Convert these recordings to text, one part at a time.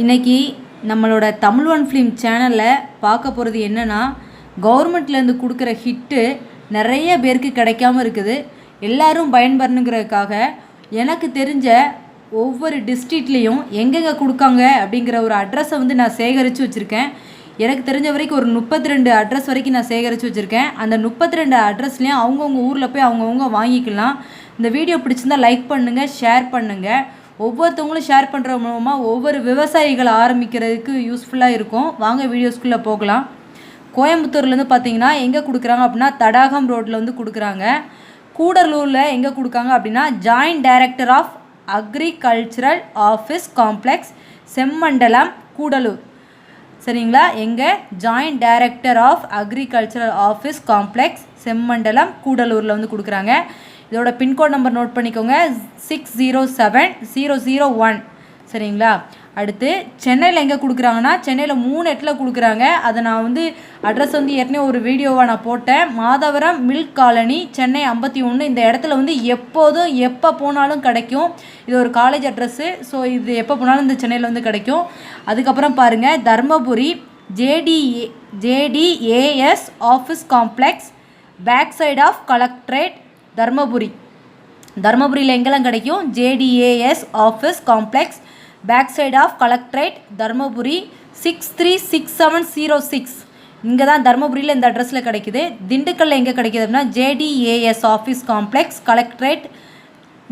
இன்றைக்கி நம்மளோட Tamil one film சேனலில் பார்க்க போகிறது என்னென்னா, கவர்மெண்ட்லேருந்து கொடுக்குற ஹிட்டு நிறைய பேருக்கு கிடைக்காம இருக்குது. எல்லோரும் பயன்பெறணுங்கிறதுக்காக எனக்கு தெரிஞ்ச ஒவ்வொரு டிஸ்ட்ரிக்ட்லேயும் எங்கெங்கே கொடுக்காங்க அப்படிங்கிற ஒரு அட்ரஸை நான் சேகரித்து வச்சுருக்கேன். எனக்கு தெரிஞ்ச வரைக்கும் ஒரு 32 அட்ரஸ் வரைக்கும் நான் சேகரித்து வச்சுருக்கேன். அந்த 32 அட்ரஸ்லேயும் அவங்கவுங்க ஊரில் போய் அவங்கவுங்க வாங்கிக்கலாம். இந்த வீடியோ பிடிச்சிருந்தால் லைக் பண்ணுங்கள், ஷேர் பண்ணுங்கள். ஒவ்வொருத்தவங்களும் ஷேர் பண்ணுற மூலமாக ஒவ்வொரு விவசாயிகள் ஆரம்பிக்கிறதுக்கு யூஸ்ஃபுல்லாக இருக்கும். வாங்க வீடியோஸ்குள்ளே போகலாம். கோயம்புத்தூர்லேருந்து பார்த்தீங்கன்னா எங்கே கொடுக்குறாங்க அப்படின்னா தடாகம் ரோட்டில் கொடுக்குறாங்க. கூடலூரில் எங்கே கொடுக்காங்க அப்படின்னா joint director of agricultural office complex, Semmandalam, Cuddalore. சரிங்களா? எங்கே? Joint director of agricultural office complex, Semmandalam, கூடலூரில் கொடுக்குறாங்க. இதோட பின்கோட் நம்பர் நோட் பண்ணிக்கோங்க, 607001. சரிங்களா? அடுத்து சென்னையில் எங்கே கொடுக்குறாங்கன்னா சென்னையில் 3 இடத்துல கொடுக்குறாங்க. அதை நான் அட்ரஸ் ஏற்கனவே ஒரு வீடியோவாக நான் போட்டேன். Madhavaram milk colony, Chennai 51. இந்த இடத்துல எப்போதும் எப்போ போனாலும் கிடைக்கும். இது ஒரு காலேஜ் அட்ரஸ்ஸு. ஸோ இது எப்போ போனாலும் இந்த சென்னையில் கிடைக்கும். அதுக்கப்புறம் பாருங்கள், Dharmapuri JDAS office complex, back side of collectorate, தர்மபுரியில் எங்கெல்லாம் கிடைக்கும்? JDAS office complex, back side of collectorate, Dharmapuri 636706. இங்கே தான் தர்மபுரியில் இந்த அட்ரஸில் கிடைக்குது. திண்டுக்கல்லில் எங்கே கிடைக்கிது அப்படின்னா JDAS office complex, collectorate,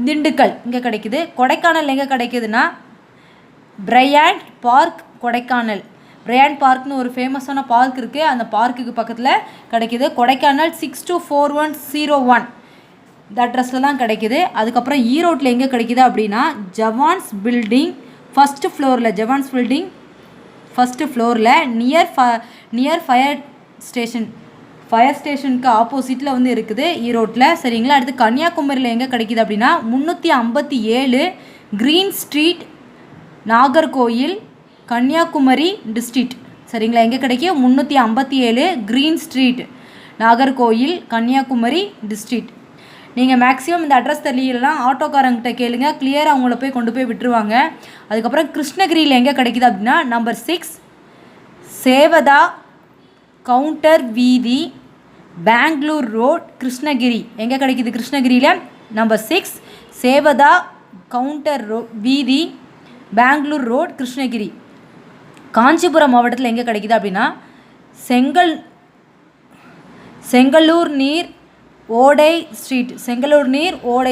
Dindigul இங்கே கிடைக்குது. கொடைக்கானல் எங்கே கிடைக்குதுன்னா பிரையாண்ட் பார்க், கொடைக்கானல். பிரையாண்ட் பார்க்னு ஒரு ஃபேமஸான பார்க் இருக்குது. அந்த பார்க்குக்கு பக்கத்தில் கிடைக்கிது. கொடைக்கானல் 624101 இந்த அட்ரஸில் தான் கிடைக்கிது. அதுக்கப்புறம் ஈரோட்டில் எங்கே கிடைக்கிது அப்படின்னா ஜவான்ஸ் பில்டிங் ஃபஸ்ட்டு ஃப்ளோரில் நியர் ஃபயர் ஸ்டேஷனுக்கு ஆப்போசிட்டில் இருக்குது ஈரோட்டில். சரிங்களா? அடுத்து கன்னியாகுமரியில் எங்கே கிடைக்கிது அப்படின்னா 357 green street, Nagercoil, Kanyakumari district. சரிங்களா? எங்கே கிடைக்கும்? 357 green street, Nagercoil, Kanyakumari district. நீங்கள் மேக்ஸிமம் இந்த அட்ரஸ் தெரியலனா ஆட்டோக்காரங்கிட்ட கேளுங்க, கிளியராக அவங்கள போய் கொண்டு போய் விட்டுருவாங்க. அதுக்கப்புறம் கிருஷ்ணகிரியில் எங்கே கிடைக்கிது அப்படின்னா நம்பர் 6 சேவதா கவுண்டர் வீதி, பெங்களூர் ரோட், கிருஷ்ணகிரி. எங்கே கிடைக்கிது? கிருஷ்ணகிரியில் நம்பர் 6 சேவதா கவுண்டர் வீதி, பெங்களூர் ரோட், கிருஷ்ணகிரி. காஞ்சிபுரம் மாவட்டத்தில் எங்கே கிடைக்கிது அப்படின்னா செங்கலூர் நீர் ஓடை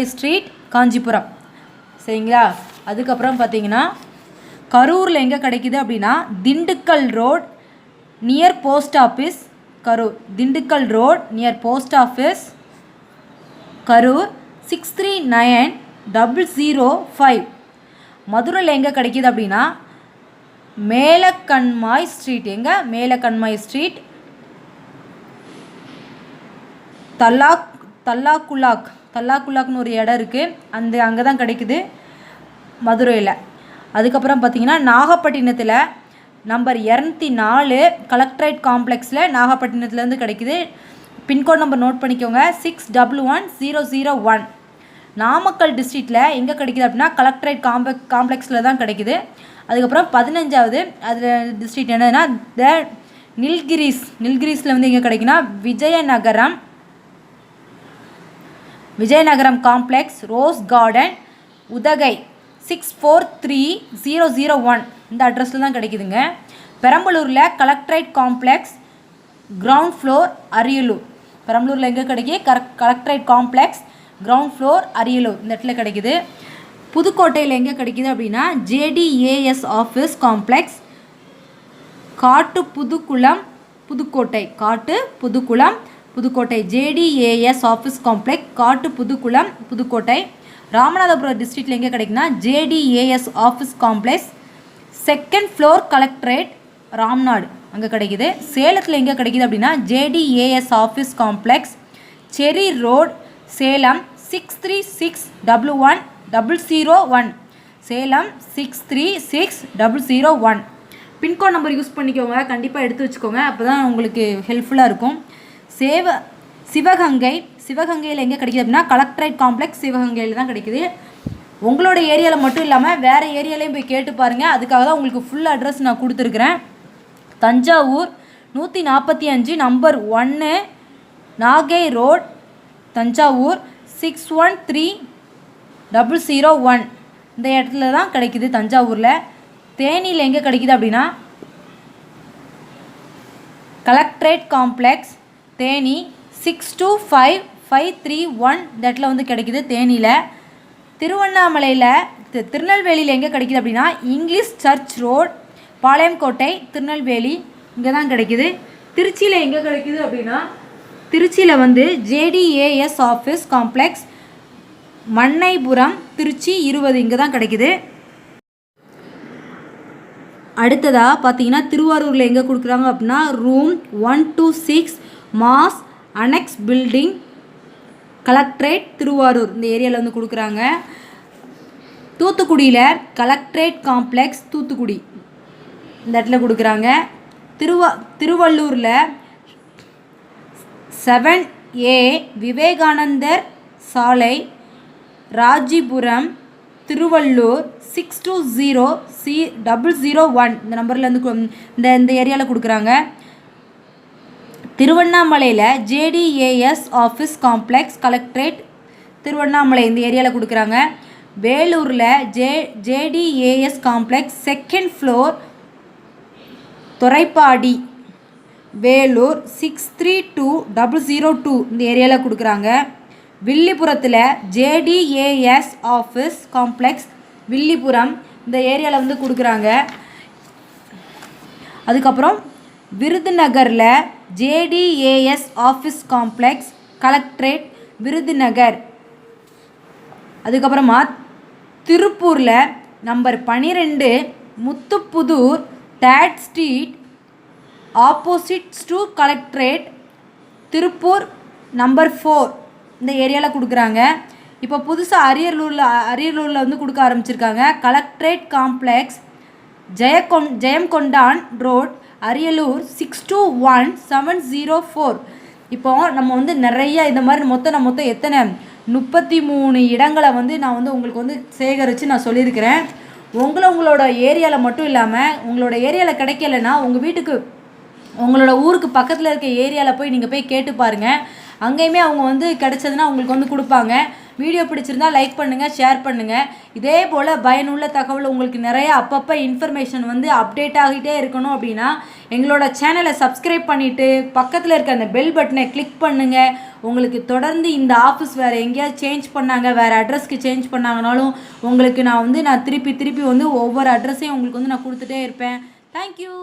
ஸ்ட்ரீட், காஞ்சிபுரம். சரிங்களா? அதுக்கப்புறம் பார்த்தீங்கன்னா கரூரில் எங்கே கிடைக்கிது அப்படின்னா Dindigul road near post office, Karur. Dindigul road near post office, Karur 639005. மதுரையில் எங்கே கிடைக்கிது அப்படின்னா மேலக்கண்மாய் ஸ்ட்ரீட். எங்கே? மேலக்கண்மாய் ஸ்ட்ரீட், தல்லாக்குலாக்னு ஒரு இடம் இருக்குது. அங்கே தான் கிடைக்குது மதுரையில். அதுக்கப்புறம் பார்த்திங்கன்னா நாகப்பட்டினத்தில் நம்பர் 204 கலெக்ட்ரேட் காம்ப்ளெக்ஸில் நாகப்பட்டினத்துலேருந்து கிடைக்குது. பின்கோட் நம்பர் நோட் பண்ணிக்கோங்க, 611001. நாமக்கல் டிஸ்ட்ரிக்டில் எங்கே கிடைக்குது அப்படின்னா கலெக்ட்ரேட் காம்ப்ளெக்ஸில் தான் கிடைக்குது. அதுக்கப்புறம் 15வது அதில் டிஸ்ட்ரிக்ட் என்னதுன்னா நில்கிரிஸில் எங்கே கிடைக்குன்னா Vijayanagaram complex, rose garden, Udhagai 643001 இந்த அட்ரஸில் தான் கிடைக்குதுங்க. பெரம்பலூரில் collectorate complex, ground floor, Ariyalur. பெரம்பலூரில் எங்கே கிடைக்கி? Collectorate complex, ground floor, Ariyalur இந்த இடத்துல கிடைக்குது. புதுக்கோட்டையில் எங்கே கிடைக்குது அப்படின்னா JDAS office complex, Kattupudukulam, Pudukkottai. JDAS office complex, Kattupudukulam, Pudukkottai. Ramanathapuram டிஸ்ட்ரிக்டில் எங்கே கிடைக்குன்னா JDAS office complex, 2nd floor, collectorate, Ramnad அங்கே கிடைக்குது. சேலத்தில் எங்கே கிடைக்குது அப்படின்னா JDAS office complex, cherry road, Salem 636001. Salem 636001. Pincode number use பண்ணிக்கோங்க, கண்டிப்பாக எடுத்து வச்சுக்கோங்க, அப்போ தான் உங்களுக்கு ஹெல்ப்ஃபுல்லாக இருக்கும். சிவகங்கையில் எங்கே கிடைக்கிது அப்படின்னா கலெக்ட்ரேட் காம்ப்ளெக்ஸ், சிவகங்கையில் தான் கிடைக்குது. உங்களோட ஏரியாவில் மட்டும் இல்லாமல் வேறு ஏரியாலையும் போய் கேட்டு பாருங்கள். அதுக்காக தான் உங்களுக்கு ஃபுல் அட்ரஸ் நான் கொடுத்துருக்குறேன். தஞ்சாவூர் 145 நம்பர் 1 நாகை ரோட் தஞ்சாவூர் 613001 இந்த இடத்துல தான் கிடைக்குது தஞ்சாவூரில். தேனியில் எங்கே கிடைக்குது அப்படின்னா கலெக்ட்ரேட் காம்ப்ளெக்ஸ் தேனி 625531 இந்த இடத்துல வந்து கிடைக்குது தேனியில். திருவண்ணாமலையில் திருநெல்வேலியில் எங்கே கிடைக்குது அப்படின்னா English church road Palayamkottai Tirunelveli இங்கே தான் கிடைக்குது. திருச்சியில் எங்கே கிடைக்குது அப்படின்னா திருச்சியில் வந்து JDAS ஆஃபீஸ் காம்ப்ளெக்ஸ் மண்ணைபுரம் திருச்சி 20 இங்கே தான் கிடைக்குது. அடுத்ததாக பார்த்தீங்கன்னா திருவாரூரில் எங்கே கொடுக்குறாங்க அப்படின்னா room 126 mass annex building collectorate Thiruvarur இந்த ஏரியாவில் வந்து கொடுக்குறாங்க. தூத்துக்குடியில் கலெக்ட்ரேட் காம்ப்ளெக்ஸ் தூத்துக்குடி இந்த இடத்துல கொடுக்குறாங்க. திருவள்ளூரில் 7A விவேகானந்தர் சாலை ராஜிபுரம் திருவள்ளூர் 620001 இந்த நம்பரில் வந்து இந்த ஏரியாவில் கொடுக்குறாங்க. திருவண்ணாமலையில் JDAS office complex collectorate Tiruvannamalai இந்த ஏரியாவில் கொடுக்குறாங்க. வேலூரில் JDAS complex 2nd floor Thuraipadi Vellore 632002 இந்த ஏரியாவில் கொடுக்குறாங்க. வில்லிபுரத்தில் JDAS ஆஃபீஸ் காம்ப்ளெக்ஸ் வில்லிபுரம் இந்த ஏரியாவில் வந்து கொடுக்குறாங்க. அதுக்கப்புறம் விருதுநகரில் JDAS office complex collectorate Virudhunagar. அதுக்கப்புறமா திருப்பூரில் number 12 Muthupudur 3rd street opposites to collectorate Tiruppur number 4 இந்த ஏரியாவில் கொடுக்குறாங்க. இப்போ புதுசாக அரியலூரில் வந்து கொடுக்க ஆரம்பிச்சிருக்காங்க. Collectorate complex Jayamkondan road Ariyalur 621704. இப்போ நம்ம வந்து நிறைய இந்த மாதிரி மொத்தம் எத்தனை 33 இடங்களை வந்து நான் வந்து உங்களுக்கு வந்து சேகரித்து நான் சொல்லியிருக்கிறேன். உங்களோட ஏரியாவில் மட்டும் இல்லாமல் உங்களோட ஏரியாவில் கிடைக்கலன்னா உங்கள் வீட்டுக்கு உங்களோட ஊருக்கு பக்கத்தில் இருக்க ஏரியாவில் போய் நீங்கள் போய் கேட்டு பாருங்கள். அங்கேயுமே அவங்க வந்து கிடைச்சதுன்னா உங்களுக்கு வந்து கொடுப்பாங்க. வீடியோ பிடிச்சிருந்தா லைக் பண்ணுங்கள், ஷேர் பண்ணுங்கள். இதே போல் பயனுள்ள தகவல் உங்களுக்கு நிறைய அப்பப்போ இன்ஃபர்மேஷன் வந்து அப்டேட் ஆகிட்டே இருக்கணும் அப்படின்னா எங்களோட சேனலை சப்ஸ்கிரைப் பண்ணிவிட்டு பக்கத்தில் இருக்க அந்த பெல் பட்டனை கிளிக் பண்ணுங்கள். உங்களுக்கு தொடர்ந்து இந்த ஆஃபீஸ் வேறு எங்கேயாவது சேஞ்ச் பண்ணாங்க, வேறு அட்ரஸ்க்கு சேஞ்ச் பண்ணாங்கனாலும் உங்களுக்கு நான் திருப்பி வந்து ஒவ்வொரு அட்ரஸையும் உங்களுக்கு வந்து நான் கொடுத்துட்டே இருப்பேன். தேங்க்யூ.